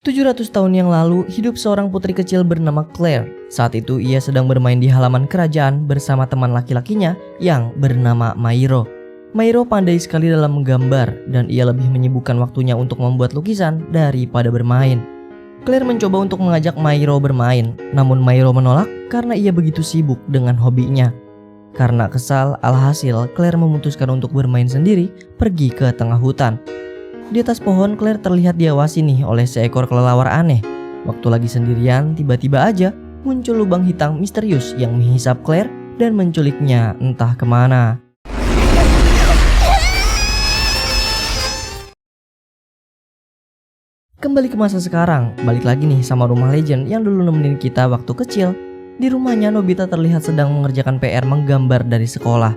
700 tahun yang lalu, hidup seorang putri kecil bernama Claire. Saat itu ia sedang bermain di halaman kerajaan bersama teman laki-lakinya yang bernama Mairo. Mairo pandai sekali dalam menggambar dan ia lebih menyibukkan waktunya untuk membuat lukisan daripada bermain. Claire mencoba untuk mengajak Mairo bermain, namun Mairo menolak karena ia begitu sibuk dengan hobinya. Karena kesal, alhasil Claire memutuskan untuk bermain sendiri pergi ke tengah hutan. Di atas pohon, Claire terlihat diawasi nih oleh seekor kelelawar aneh. Waktu lagi sendirian, tiba-tiba aja muncul lubang hitam misterius yang menghisap Claire dan menculiknya entah kemana. Kembali ke masa sekarang, balik lagi nih sama rumah legend yang dulu nemenin kita waktu kecil. Di rumahnya, Nobita terlihat sedang mengerjakan PR menggambar dari sekolah.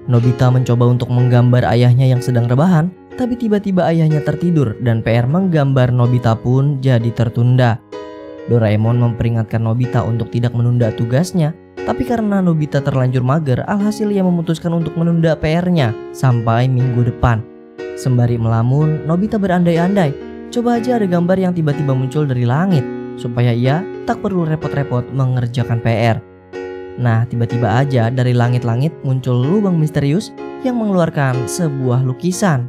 Nobita mencoba untuk menggambar ayahnya yang sedang rebahan, tapi tiba-tiba ayahnya tertidur dan PR menggambar Nobita pun jadi tertunda. Doraemon memperingatkan Nobita untuk tidak menunda tugasnya, tapi karena Nobita terlanjur mager, alhasil ia memutuskan untuk menunda PR-nya sampai minggu depan. Sembari melamun, Nobita berandai-andai, coba aja ada gambar yang tiba-tiba muncul dari langit, supaya ia tak perlu repot-repot mengerjakan PR. Nah, tiba-tiba aja dari langit-langit muncul lubang misterius yang mengeluarkan sebuah lukisan.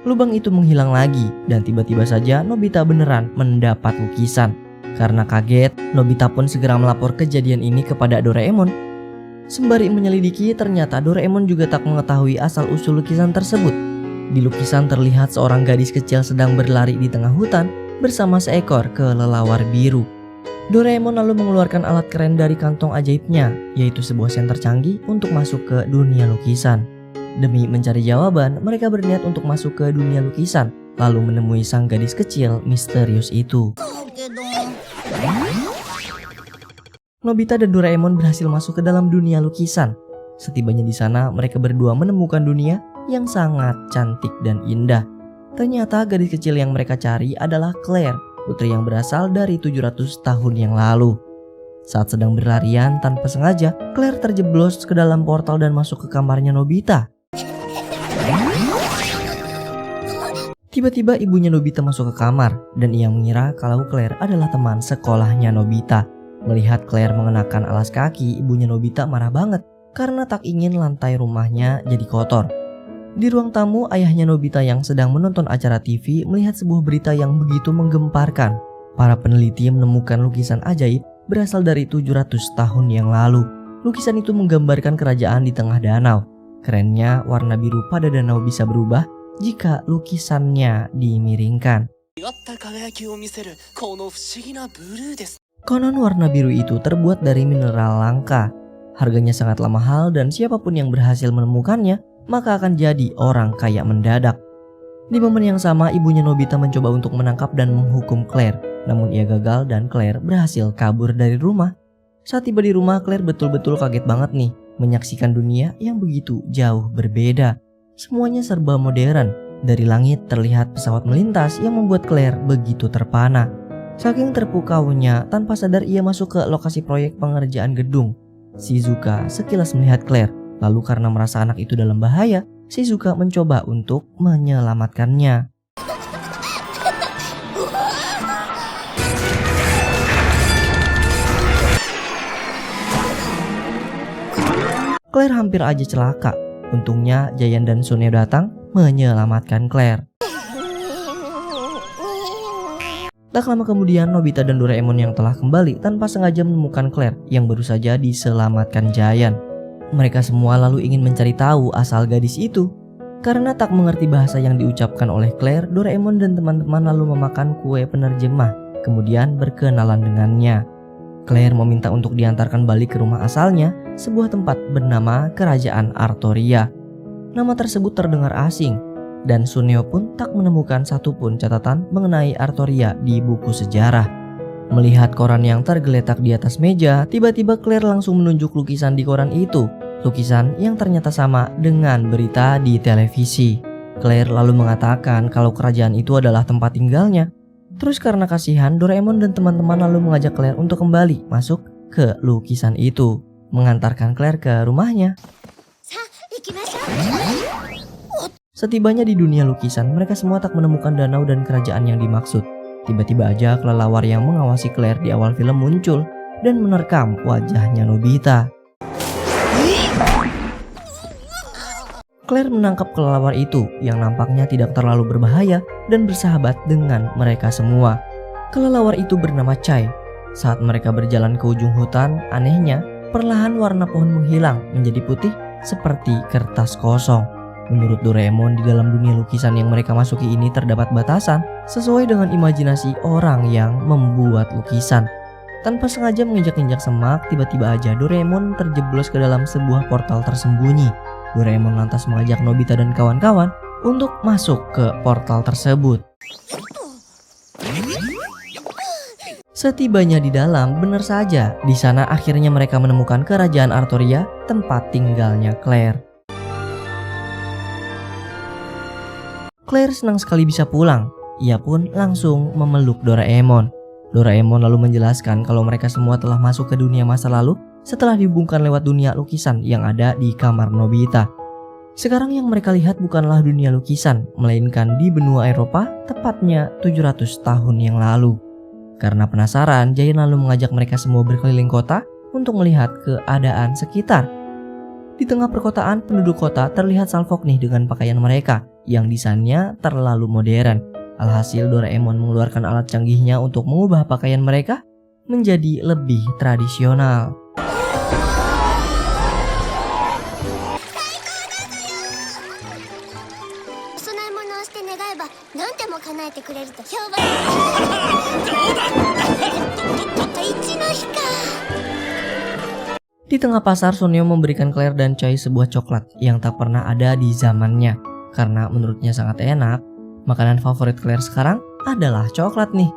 Lubang itu menghilang lagi dan tiba-tiba saja Nobita beneran mendapat lukisan. Karena kaget, Nobita pun segera melapor kejadian ini kepada Doraemon. Sembari menyelidiki, ternyata Doraemon juga tak mengetahui asal-usul lukisan tersebut. Di lukisan terlihat seorang gadis kecil sedang berlari di tengah hutan bersama seekor kelelawar biru. Doraemon lalu mengeluarkan alat keren dari kantong ajaibnya, yaitu sebuah senter canggih untuk masuk ke dunia lukisan. Demi mencari jawaban, mereka berniat untuk masuk ke dunia lukisan, lalu menemui sang gadis kecil misterius itu. Nobita dan Doraemon berhasil masuk ke dalam dunia lukisan. Setibanya di sana, mereka berdua menemukan dunia yang sangat cantik dan indah. Ternyata gadis kecil yang mereka cari adalah Claire, putri yang berasal dari 700 tahun yang lalu. Saat sedang berlarian tanpa sengaja, Claire terjeblos ke dalam portal dan masuk ke kamarnya Nobita. Tiba-tiba ibunya Nobita masuk ke kamar dan ia mengira kalau Claire adalah teman sekolahnya Nobita. Melihat Claire mengenakan alas kaki, ibunya Nobita marah banget karena tak ingin lantai rumahnya jadi kotor. Di ruang tamu, ayahnya Nobita yang sedang menonton acara TV melihat sebuah berita yang begitu menggemparkan. Para peneliti menemukan lukisan ajaib berasal dari 700 tahun yang lalu. Lukisan itu menggambarkan kerajaan di tengah danau. Kerennya, warna biru pada danau bisa berubah jika lukisannya dimiringkan. Konon warna biru itu terbuat dari mineral langka. Harganya sangatlah mahal dan siapapun yang berhasil menemukannya maka akan jadi orang kaya mendadak. Di momen yang sama, ibunya Nobita mencoba untuk menangkap dan menghukum Claire. Namun ia gagal dan Claire berhasil kabur dari rumah. Saat tiba di rumah, Claire betul-betul kaget banget nih menyaksikan dunia yang begitu jauh berbeda. Semuanya serba modern. Dari langit terlihat pesawat melintas yang membuat Claire begitu terpana. Saking terpukaunya, tanpa sadar ia masuk ke lokasi proyek pengerjaan gedung. Shizuka sekilas melihat Claire. Lalu karena merasa anak itu dalam bahaya, Shizuka mencoba untuk menyelamatkannya. Claire hampir aja celaka. Untungnya Giant dan Suneo datang menyelamatkan Claire. Tak lama kemudian, Nobita dan Doraemon yang telah kembali tanpa sengaja menemukan Claire yang baru saja diselamatkan Giant. Mereka semua lalu ingin mencari tahu asal gadis itu. Karena tak mengerti bahasa yang diucapkan oleh Claire, Doraemon dan teman-teman lalu memakan kue penerjemah, kemudian berkenalan dengannya. Claire meminta untuk diantarkan balik ke rumah asalnya, sebuah tempat bernama Kerajaan Artoria. Nama tersebut terdengar asing, dan Suneo pun tak menemukan satupun catatan mengenai Artoria di buku sejarah. Melihat koran yang tergeletak di atas meja, tiba-tiba Claire langsung menunjuk lukisan di koran itu. Lukisan yang ternyata sama dengan berita di televisi. Claire lalu mengatakan kalau kerajaan itu adalah tempat tinggalnya. Terus karena kasihan, Doraemon dan teman-teman lalu mengajak Claire untuk kembali masuk ke lukisan itu, mengantarkan Claire ke rumahnya. Setibanya di dunia lukisan, mereka semua tak menemukan danau dan kerajaan yang dimaksud. Tiba-tiba aja kelelawar yang mengawasi Claire di awal film muncul dan menerkam wajahnya Nobita. Claire menangkap kelelawar itu yang nampaknya tidak terlalu berbahaya dan bersahabat dengan mereka semua. Kelelawar itu bernama Chai. Saat mereka berjalan ke ujung hutan, anehnya, perlahan warna pohon menghilang menjadi putih seperti kertas kosong. Menurut Doraemon, di dalam dunia lukisan yang mereka masuki ini terdapat batasan sesuai dengan imajinasi orang yang membuat lukisan. Tanpa sengaja menginjak-injak semak, tiba-tiba aja Doraemon terjeblos ke dalam sebuah portal tersembunyi. Doraemon lantas mengajak Nobita dan kawan-kawan untuk masuk ke portal tersebut. Setibanya di dalam, benar saja, di sana akhirnya mereka menemukan kerajaan Artoria, tempat tinggalnya Claire. Claire senang sekali bisa pulang. Ia pun langsung memeluk Doraemon. Doraemon lalu menjelaskan kalau mereka semua telah masuk ke dunia masa lalu setelah dihubungkan lewat dunia lukisan yang ada di kamar Nobita. Sekarang yang mereka lihat bukanlah dunia lukisan, melainkan di benua Eropa, tepatnya 700 tahun yang lalu. Karena penasaran, Giant lalu mengajak mereka semua berkeliling kota untuk melihat keadaan sekitar. Di tengah perkotaan, penduduk kota terlihat salfok nih dengan pakaian mereka yang desainnya terlalu modern. Alhasil Doraemon mengeluarkan alat canggihnya untuk mengubah pakaian mereka menjadi lebih tradisional. Di tengah pasar, Suneo memberikan Claire dan Chai sebuah coklat yang tak pernah ada di zamannya. Karena menurutnya sangat enak, makanan favorit Claire sekarang adalah coklat nih.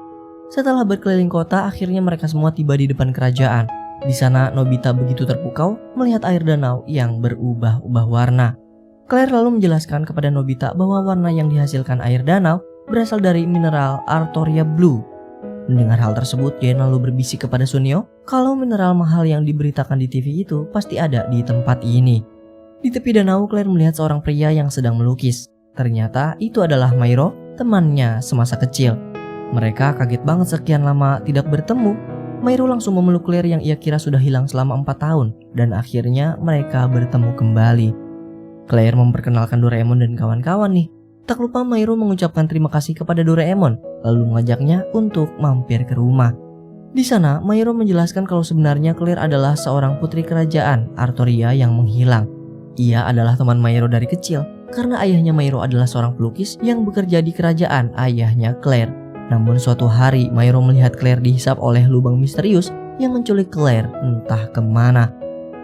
Setelah berkeliling kota, akhirnya mereka semua tiba di depan kerajaan. Di sana Nobita begitu terpukau melihat air danau yang berubah-ubah warna. Claire lalu menjelaskan kepada Nobita bahwa warna yang dihasilkan air danau berasal dari mineral Artoria Blue. Mendengar hal tersebut, Giant lalu berbisik kepada Suneo kalau mineral mahal yang diberitakan di TV itu pasti ada di tempat ini. Di tepi danau, Claire melihat seorang pria yang sedang melukis. Ternyata itu adalah Mairo, temannya semasa kecil. Mereka kaget banget sekian lama tidak bertemu. Mairo langsung memeluk Claire yang ia kira sudah hilang selama 4 tahun dan akhirnya mereka bertemu kembali. Claire memperkenalkan Doraemon dan kawan-kawan nih. Tak lupa Mairo mengucapkan terima kasih kepada Doraemon, lalu mengajaknya untuk mampir ke rumah. Di sana, Mairo menjelaskan kalau sebenarnya Claire adalah seorang putri kerajaan Artoria yang menghilang. Ia adalah teman Mairo dari kecil, karena ayahnya Mairo adalah seorang pelukis yang bekerja di kerajaan ayahnya Claire. Namun suatu hari, Mairo melihat Claire dihisap oleh lubang misterius yang menculik Claire entah kemana.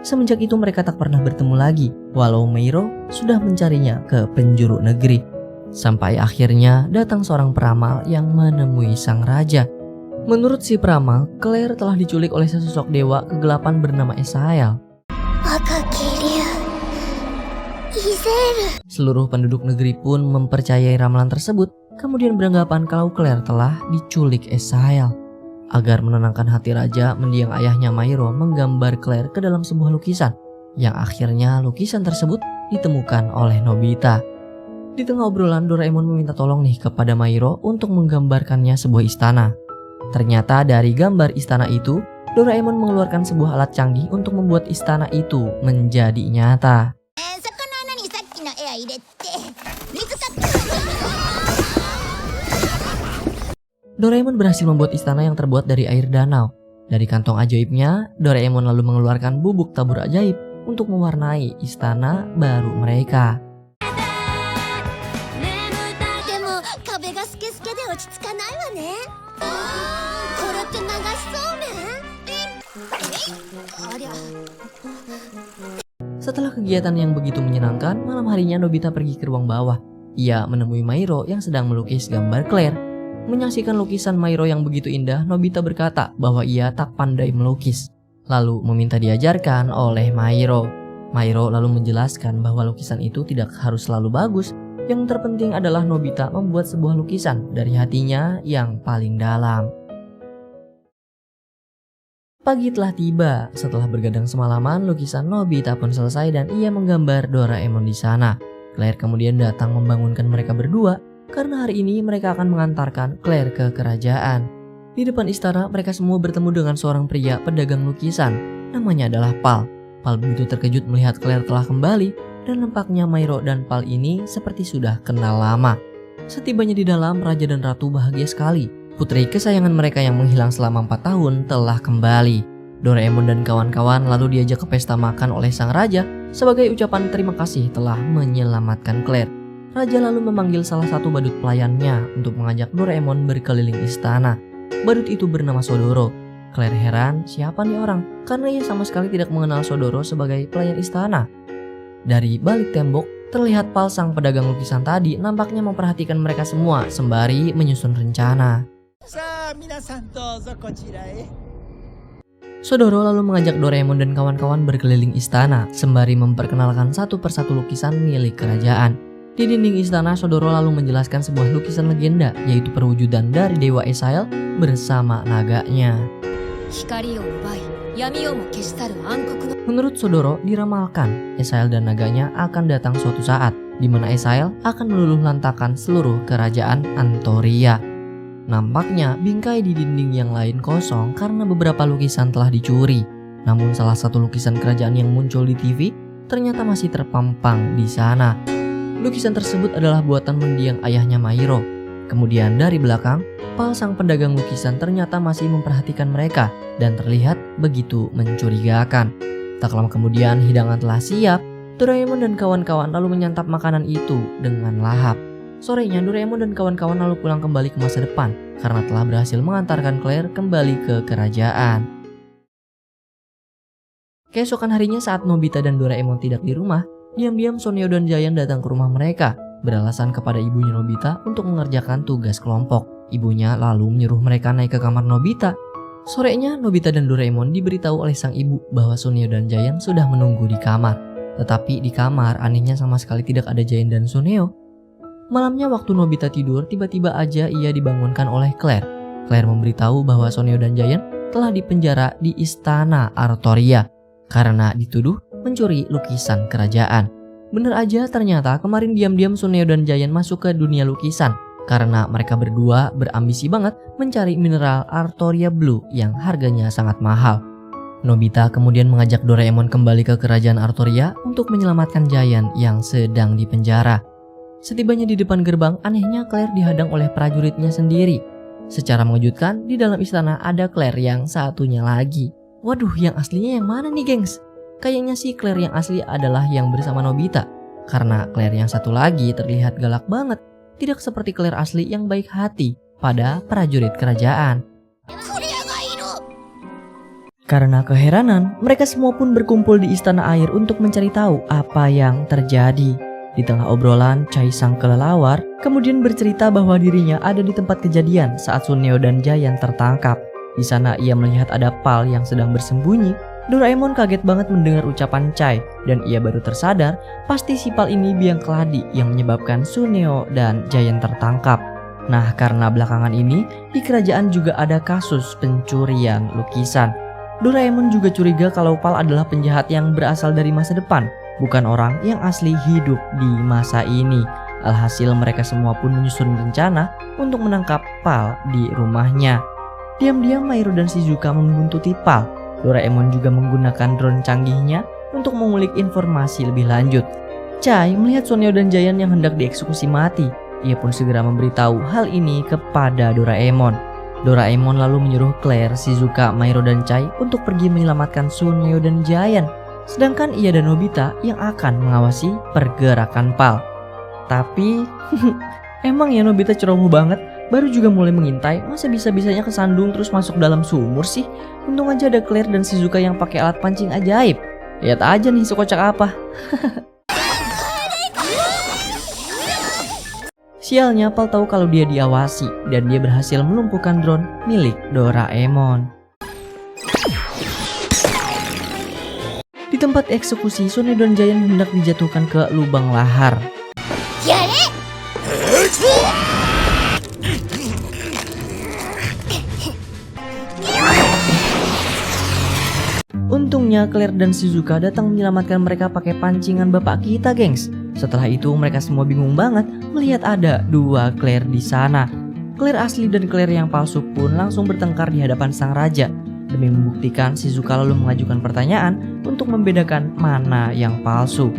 Semenjak itu mereka tak pernah bertemu lagi, walau Mairo sudah mencarinya ke penjuru negeri. Sampai akhirnya datang seorang peramal yang menemui sang raja. Menurut si peramal, Claire telah diculik oleh sesosok dewa kegelapan bernama Esael. Seluruh penduduk negeri pun mempercayai ramalan tersebut, kemudian beranggapan kalau Claire telah diculik Esael. Agar menenangkan hati raja, mendiang ayahnya Mairo menggambar Claire ke dalam sebuah lukisan, yang akhirnya lukisan tersebut ditemukan oleh Nobita. Di tengah obrolan, Doraemon meminta tolong nih kepada Mairo untuk menggambarkannya sebuah istana. Ternyata dari gambar istana itu, Doraemon mengeluarkan sebuah alat canggih untuk membuat istana itu menjadi nyata. Doraemon berhasil membuat istana yang terbuat dari air danau. Dari kantong ajaibnya, Doraemon lalu mengeluarkan bubuk tabur ajaib untuk mewarnai istana baru mereka. Setelah kegiatan yang begitu menyenangkan, malam harinya Nobita pergi ke ruang bawah. Ia menemui Mairo yang sedang melukis gambar Claire. Menyaksikan lukisan Mairo yang begitu indah, Nobita berkata bahwa ia tak pandai melukis, lalu meminta diajarkan oleh Mairo. Mairo lalu menjelaskan bahwa lukisan itu tidak harus selalu bagus. Yang terpenting adalah Nobita membuat sebuah lukisan dari hatinya yang paling dalam. Pagi telah tiba. Setelah bergadang semalaman, lukisan Nobita pun selesai dan ia menggambar Doraemon di sana. Claire kemudian datang membangunkan mereka berdua karena hari ini mereka akan mengantarkan Claire ke kerajaan. Di depan istana mereka semua bertemu dengan seorang pria pedagang lukisan. Namanya adalah Pal. Pal begitu terkejut melihat Claire telah kembali dan nampaknya Mairo dan Pal ini seperti sudah kenal lama. Setibanya di dalam, raja dan ratu bahagia sekali. Putri kesayangan mereka yang menghilang selama 4 tahun telah kembali. Doraemon dan kawan-kawan lalu diajak ke pesta makan oleh sang raja sebagai ucapan terima kasih telah menyelamatkan Claire. Raja lalu memanggil salah satu badut pelayannya untuk mengajak Doraemon berkeliling istana. Badut itu bernama Sodoro. Claire heran siapa nih orang karena ia sama sekali tidak mengenal Sodoro sebagai pelayan istana. Dari balik tembok terlihat Pal sang pedagang lukisan tadi nampaknya memperhatikan mereka semua sembari menyusun rencana. Sodoro lalu mengajak Doraemon dan kawan-kawan berkeliling istana sembari memperkenalkan satu persatu lukisan milik kerajaan. Di dinding istana, Sodoro lalu menjelaskan sebuah lukisan legenda yaitu perwujudan dari Dewa Esael bersama naganya. Menurut Sodoro, diramalkan Esael dan naganya akan datang suatu saat di mana Esael akan meluluhlantakkan seluruh kerajaan Antoria. Nampaknya bingkai di dinding yang lain kosong karena beberapa lukisan telah dicuri. Namun salah satu lukisan kerajaan yang muncul di TV ternyata masih terpampang di sana. Lukisan tersebut adalah buatan mendiang ayahnya Mairo. Kemudian dari belakang, Pal sang pedagang lukisan ternyata masih memperhatikan mereka dan terlihat begitu mencurigakan. Tak lama kemudian hidangan telah siap. Doraemon dan kawan-kawan lalu menyantap makanan itu dengan lahap. Sorenya Doraemon dan kawan-kawan lalu pulang kembali ke masa depan karena telah berhasil mengantarkan Claire kembali ke kerajaan. Keesokan harinya saat Nobita dan Doraemon tidak di rumah, diam-diam Soneo dan Giant datang ke rumah mereka beralasan kepada ibunya Nobita untuk mengerjakan tugas kelompok. Ibunya lalu menyuruh mereka naik ke kamar Nobita. Sorenya Nobita dan Doraemon diberitahu oleh sang ibu bahwa Soneo dan Giant sudah menunggu di kamar. Tetapi di kamar anehnya sama sekali tidak ada Giant dan Soneo. Malamnya waktu Nobita tidur, tiba-tiba aja ia dibangunkan oleh Claire. Claire memberitahu bahwa Soneo dan Giant telah dipenjara di istana Artoria karena dituduh mencuri lukisan kerajaan. Bener aja ternyata kemarin diam-diam Soneo dan Giant masuk ke dunia lukisan karena mereka berdua berambisi banget mencari mineral Artoria Blue yang harganya sangat mahal. Nobita kemudian mengajak Doraemon kembali ke kerajaan Artoria untuk menyelamatkan Giant yang sedang dipenjara. Setibanya di depan gerbang, anehnya Claire dihadang oleh prajuritnya sendiri. Secara mengejutkan, di dalam istana ada Claire yang satunya lagi. Waduh, yang aslinya yang mana nih, gengs? Kayaknya sih Claire yang asli adalah yang bersama Nobita. Karena Claire yang satu lagi terlihat galak banget. Tidak seperti Claire asli yang baik hati pada prajurit kerajaan. Karena keheranan, mereka semua pun berkumpul di istana air untuk mencari tahu apa yang terjadi. Di tengah obrolan, Chai sang kelelawar kemudian bercerita bahwa dirinya ada di tempat kejadian saat Suneo dan Giant tertangkap. Di sana ia melihat ada Pal yang sedang bersembunyi. Doraemon kaget banget mendengar ucapan Chai dan ia baru tersadar pasti si Pal ini biang keladi yang menyebabkan Suneo dan Giant tertangkap. Nah, karena belakangan ini di kerajaan juga ada kasus pencurian lukisan. Doraemon juga curiga kalau Pal adalah penjahat yang berasal dari masa depan, bukan orang yang asli hidup di masa ini. Alhasil mereka semua pun menyusun rencana untuk menangkap Pal di rumahnya. Diam-diam Mairo dan Shizuka membuntuti Pal. Doraemon juga menggunakan drone canggihnya untuk mengulik informasi lebih lanjut. Chai melihat Soneo dan Giant yang hendak dieksekusi mati. Ia pun segera memberitahu hal ini kepada Doraemon. Doraemon lalu menyuruh Claire, Shizuka, Mairo dan Chai untuk pergi menyelamatkan Soneo dan Giant. Sedangkan ia dan Nobita yang akan mengawasi pergerakan Pal. Tapi emang ya Nobita ceroboh banget, baru juga mulai mengintai, masa bisa-bisanya kesandung terus masuk dalam sumur sih? Untung aja ada Claire dan Shizuka yang pakai alat pancing ajaib. Lihat aja nih sekocak apa. Sialnya Pal tahu kalau dia diawasi dan dia berhasil melumpuhkan drone milik Doraemon. Di tempat eksekusi, Soneo dan Giant hendak dijatuhkan ke lubang lahar. Untungnya Untungnya Claire dan Shizuka datang menyelamatkan mereka pakai pancingan bapak kita, gengs. Setelah itu mereka semua bingung banget melihat ada dua Claire di sana. Claire asli dan Claire yang palsu pun langsung bertengkar di hadapan sang raja. Demi membuktikan, Shizuka lalu mengajukan pertanyaan untuk membedakan mana yang palsu.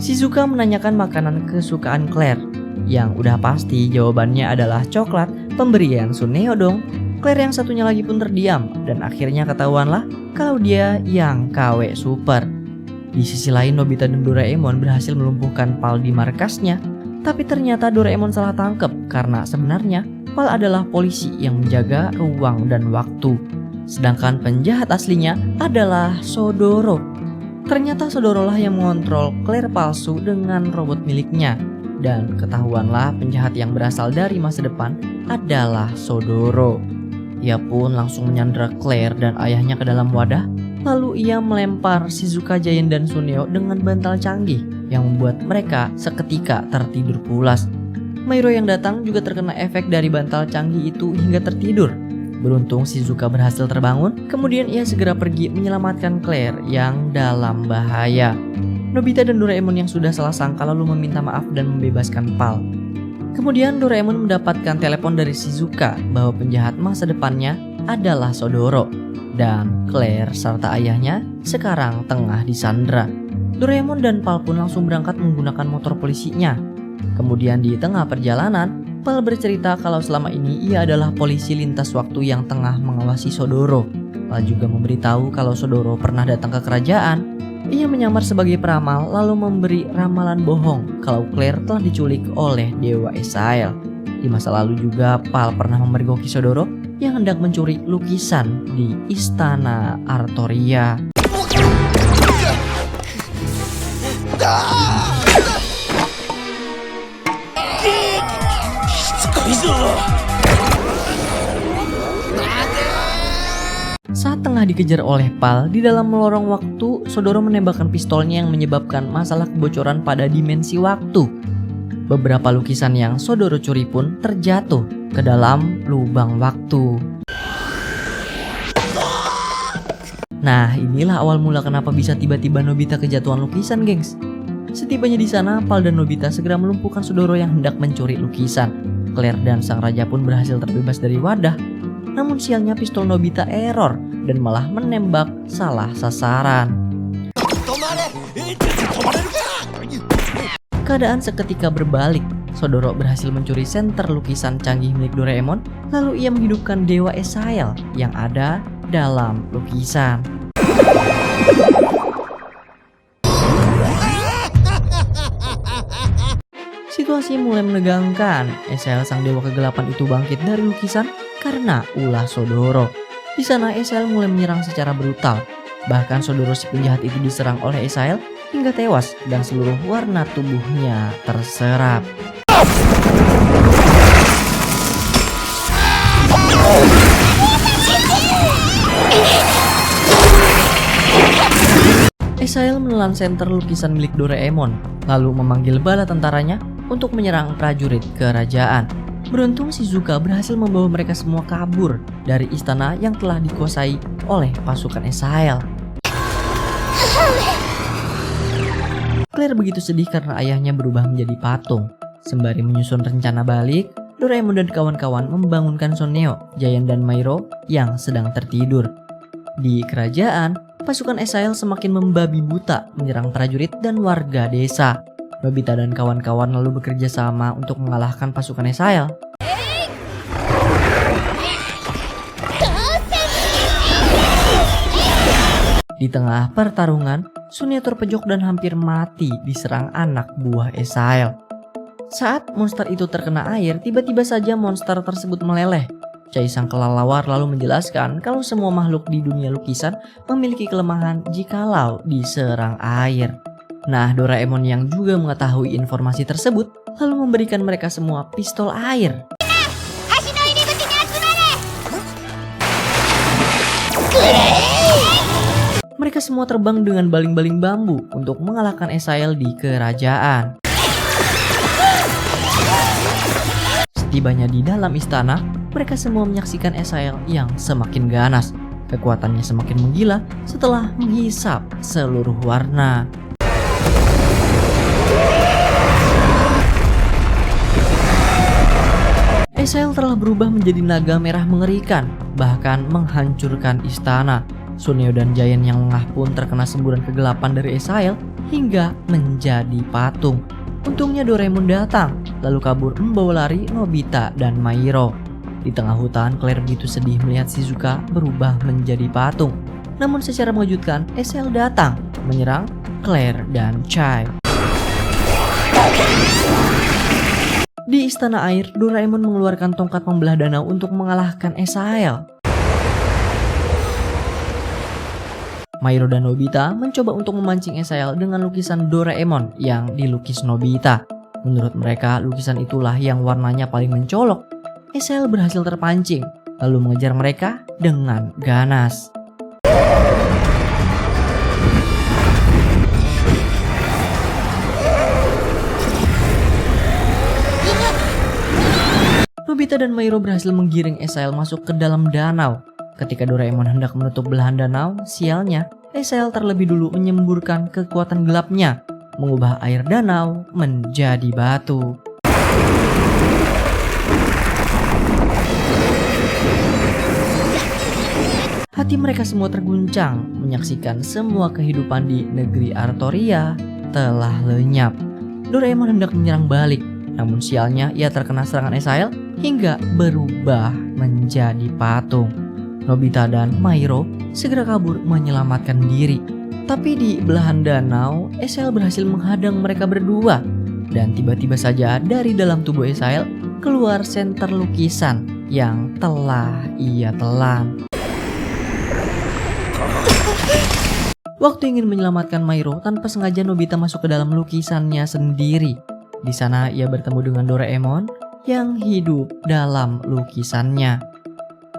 Shizuka menanyakan makanan kesukaan Claire, yang udah pasti jawabannya adalah coklat pemberian Suneo dong. Claire yang satunya lagi pun terdiam dan akhirnya ketahuanlah kalau dia yang KW super. Di sisi lain, Nobita dan Doraemon berhasil melumpuhkan Pal di markasnya. Tapi ternyata Doraemon salah tangkap karena sebenarnya Pal adalah polisi yang menjaga ruang dan waktu. Sedangkan penjahat aslinya adalah Sodoro. Ternyata Sodoro lah yang mengontrol Claire palsu dengan robot miliknya. Dan ketahuanlah penjahat yang berasal dari masa depan adalah Sodoro. Ia pun langsung menyandra Claire dan ayahnya ke dalam wadah. Lalu ia melempar Shizuka, Giant, dan Suneo dengan bantal canggih yang membuat mereka seketika tertidur pulas. Mairo yang datang juga terkena efek dari bantal canggih itu hingga tertidur. Beruntung Shizuka berhasil terbangun, kemudian ia segera pergi menyelamatkan Claire yang dalam bahaya. Nobita dan Doraemon yang sudah salah sangka lalu meminta maaf dan membebaskan Pal. Kemudian Doraemon mendapatkan telepon dari Shizuka bahwa penjahat masa depannya adalah Sodoro. Dan Claire serta ayahnya sekarang tengah disandra. Doraemon dan Pal pun langsung berangkat menggunakan motor polisinya. Kemudian di tengah perjalanan, Pal bercerita kalau selama ini ia adalah polisi lintas waktu yang tengah mengawasi Sodoro. Pal juga memberitahu kalau Sodoro pernah datang ke kerajaan. Ia menyamar sebagai peramal lalu memberi ramalan bohong kalau Claire telah diculik oleh Dewa Esael. Di masa lalu juga Pal pernah memergoki Sodoro yang hendak mencuri lukisan di Istana Artoria. Saat tengah dikejar oleh Pal, di dalam lorong waktu, Sodoro menembakkan pistolnya yang menyebabkan masalah kebocoran pada dimensi waktu. Beberapa lukisan yang Sodoro curi pun terjatuh ke dalam lubang waktu. Nah, inilah awal mula kenapa bisa tiba-tiba Nobita kejatuhan lukisan, gengs. Setibanya di sana, Pal dan Nobita segera melumpuhkan Sodoro yang hendak mencuri lukisan. Claire dan sang raja pun berhasil terbebas dari wadah. Namun sialnya pistol Nobita error dan malah menembak salah sasaran. Keadaan seketika berbalik. Sodoro berhasil mencuri senter lukisan canggih milik Doraemon. Lalu ia menghidupkan Dewa Esael yang ada dalam lukisan. Situasi mulai menegangkan. Esael sang dewa kegelapan itu bangkit dari lukisan karena ulah Sodoro. Di sana Esael mulai menyerang secara brutal. Bahkan Sodoro si penjahat itu diserang oleh Esael hingga tewas dan seluruh warna tubuhnya terserap. Esael menelan senter lukisan milik Doraemon, lalu memanggil bala tentaranya untuk menyerang prajurit kerajaan. Beruntung Shizuka berhasil membawa mereka semua kabur dari istana yang telah dikuasai oleh pasukan Esael. Claire begitu sedih karena ayahnya berubah menjadi patung. Sembari menyusun rencana balik, Doraemon dan kawan-kawan membangunkan Suneo, Giant, dan Mairo yang sedang tertidur. Di kerajaan, pasukan Esael semakin membabi buta menyerang prajurit dan warga desa. Nobita dan kawan-kawan lalu bekerja sama untuk mengalahkan pasukan Esael. Di tengah pertarungan, Suneo terpojok dan hampir mati diserang anak buah Esael. Saat monster itu terkena air, tiba-tiba saja monster tersebut meleleh. Chai sang kelelawar lalu menjelaskan kalau semua makhluk di dunia lukisan memiliki kelemahan jikalau diserang air. Nah, Doraemon yang juga mengetahui informasi tersebut lalu memberikan mereka semua pistol air. Mereka semua terbang dengan baling-baling bambu untuk mengalahkan Esael di kerajaan. Setibanya di dalam istana, mereka semua menyaksikan Esael yang semakin ganas. Kekuatannya semakin menggila setelah menghisap seluruh warna. Asael telah berubah menjadi naga merah mengerikan, bahkan menghancurkan istana. Suneo dan Giant yang lengah pun terkena semburan kegelapan dari Asael hingga menjadi patung. Untungnya Doraemon datang, lalu kabur membawa lari Nobita dan Mairo. Di tengah hutan, Claire begitu sedih melihat Shizuka berubah menjadi patung. Namun secara mengejutkan, Asael datang, menyerang Claire dan Chai. Di istana air, Doraemon mengeluarkan tongkat membelah danau untuk mengalahkan Asael. Mairo dan Nobita mencoba untuk memancing Asael dengan lukisan Doraemon yang dilukis Nobita. Menurut mereka, lukisan itulah yang warnanya paling mencolok. Asael berhasil terpancing, lalu mengejar mereka dengan ganas. Nobita dan Mairo berhasil menggiring Asael masuk ke dalam danau. Ketika Doraemon hendak menutup belahan danau, sialnya Asael terlebih dulu menyemburkan kekuatan gelapnya, mengubah air danau menjadi batu. Hati mereka semua terguncang menyaksikan semua kehidupan di negeri Artoria telah lenyap. Doraemon hendak menyerang balik, namun sialnya ia terkena serangan Asael hingga berubah menjadi patung. Nobita dan Mairo segera kabur menyelamatkan diri. Tapi di belahan danau, Asael berhasil menghadang mereka berdua. Dan tiba-tiba saja dari dalam tubuh Asael keluar senter lukisan yang telah ia telan. Waktu ingin menyelamatkan Mairo, tanpa sengaja Nobita masuk ke dalam lukisannya sendiri. Di sana ia bertemu dengan Doraemon yang hidup dalam lukisannya.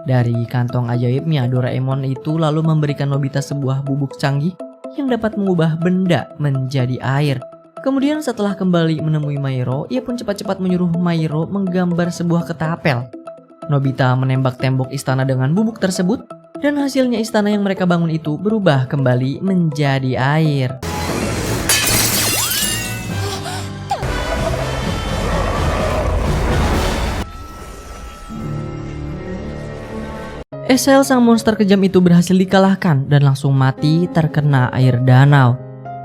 Dari kantong ajaibnya, Doraemon itu lalu memberikan Nobita sebuah bubuk canggih yang dapat mengubah benda menjadi air. Kemudian setelah kembali menemui Mairo, ia pun cepat-cepat menyuruh Mairo menggambar sebuah ketapel. Nobita menembak tembok istana dengan bubuk tersebut, dan hasilnya istana yang mereka bangun itu berubah kembali menjadi air. Asael sang monster kejam itu berhasil dikalahkan dan langsung mati terkena air danau.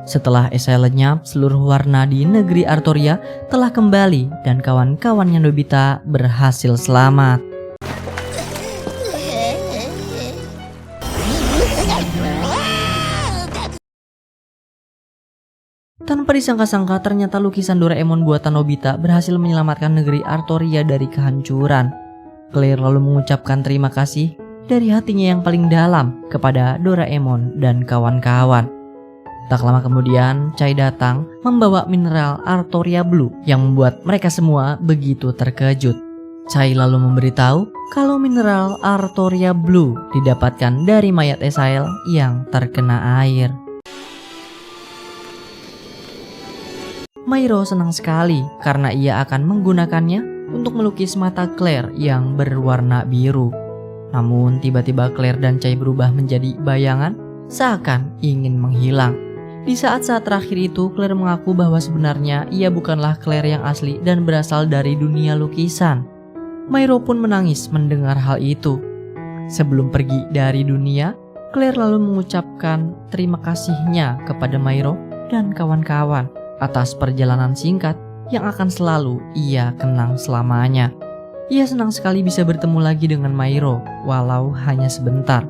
Setelah Asael lenyap, seluruh warna di negeri Artoria telah kembali dan kawan-kawannya Nobita berhasil selamat. Tanpa disangka-sangka, ternyata lukisan Doraemon buatan Nobita berhasil menyelamatkan negeri Artoria dari kehancuran. Claire lalu mengucapkan terima kasih dari hatinya yang paling dalam kepada Doraemon dan kawan-kawan. Tak lama kemudian, Chai datang membawa mineral Artoria Blue yang membuat mereka semua begitu terkejut. Chai lalu memberitahu kalau mineral Artoria Blue didapatkan dari mayat Asael yang terkena air. Mairo senang sekali karena ia akan menggunakannya untuk melukis mata Claire yang berwarna biru. Namun tiba-tiba Claire dan Chai berubah menjadi bayangan seakan ingin menghilang. Di saat-saat terakhir itu, Claire mengaku bahwa sebenarnya ia bukanlah Claire yang asli dan berasal dari dunia lukisan. Mairo pun menangis mendengar hal itu. Sebelum pergi dari dunia, Claire lalu mengucapkan terima kasihnya kepada Mairo dan kawan-kawan atas perjalanan singkat yang akan selalu ia kenang selamanya. Ia senang sekali bisa bertemu lagi dengan Mairo, walau hanya sebentar.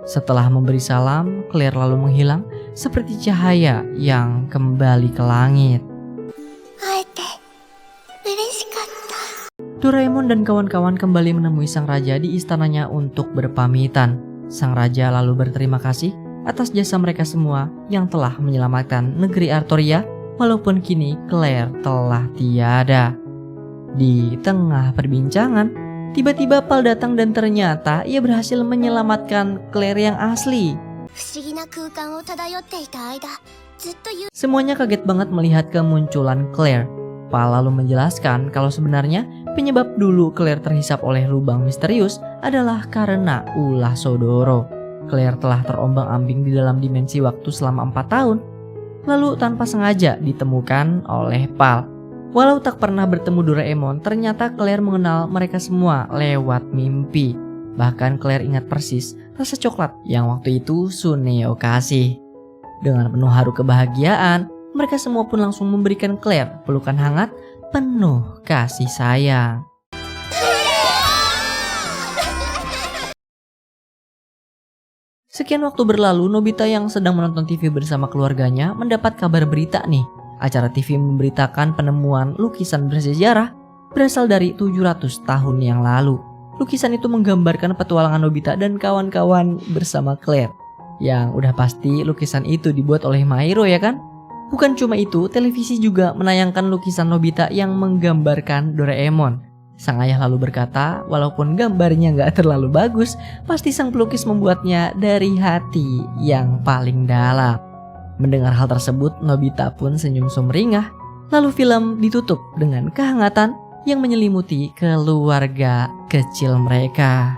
Setelah memberi salam, Claire lalu menghilang seperti cahaya yang kembali ke langit. Doraemon dan kawan-kawan kembali menemui sang raja di istananya untuk berpamitan. Sang raja lalu berterima kasih atas jasa mereka semua yang telah menyelamatkan negeri Artoria, walaupun kini Claire telah tiada. Di tengah perbincangan, tiba-tiba Pal datang dan ternyata ia berhasil menyelamatkan Claire yang asli. Semuanya kaget banget melihat kemunculan Claire. Pal lalu menjelaskan kalau sebenarnya Penyebab dulu Claire terhisap oleh lubang misterius adalah karena ulah Sodoro. Claire telah terombang-ambing di dalam dimensi waktu selama 4 tahun, lalu tanpa sengaja ditemukan oleh Pal. Walau tak pernah bertemu Doraemon, ternyata Claire mengenal mereka semua lewat mimpi. Bahkan Claire ingat persis rasa coklat yang waktu itu Suneo kasih. Dengan penuh haru kebahagiaan, mereka semua pun langsung memberikan Claire pelukan hangat penuh kasih sayang. Sekian waktu berlalu, Nobita yang sedang menonton TV bersama keluarganya mendapat kabar berita nih. Acara TV memberitakan penemuan lukisan bersejarah berasal dari 700 tahun yang lalu. Lukisan itu menggambarkan petualangan Nobita dan kawan-kawan bersama Claire. Yang udah pasti lukisan itu dibuat oleh Mairo ya kan? Bukan cuma itu, televisi juga menayangkan lukisan Nobita yang menggambarkan Doraemon. Sang ayah lalu berkata, walaupun gambarnya gak terlalu bagus, pasti sang pelukis membuatnya dari hati yang paling dalam. Mendengar hal tersebut, Nobita pun senyum sumringah. Lalu film ditutup dengan kehangatan yang menyelimuti keluarga kecil mereka.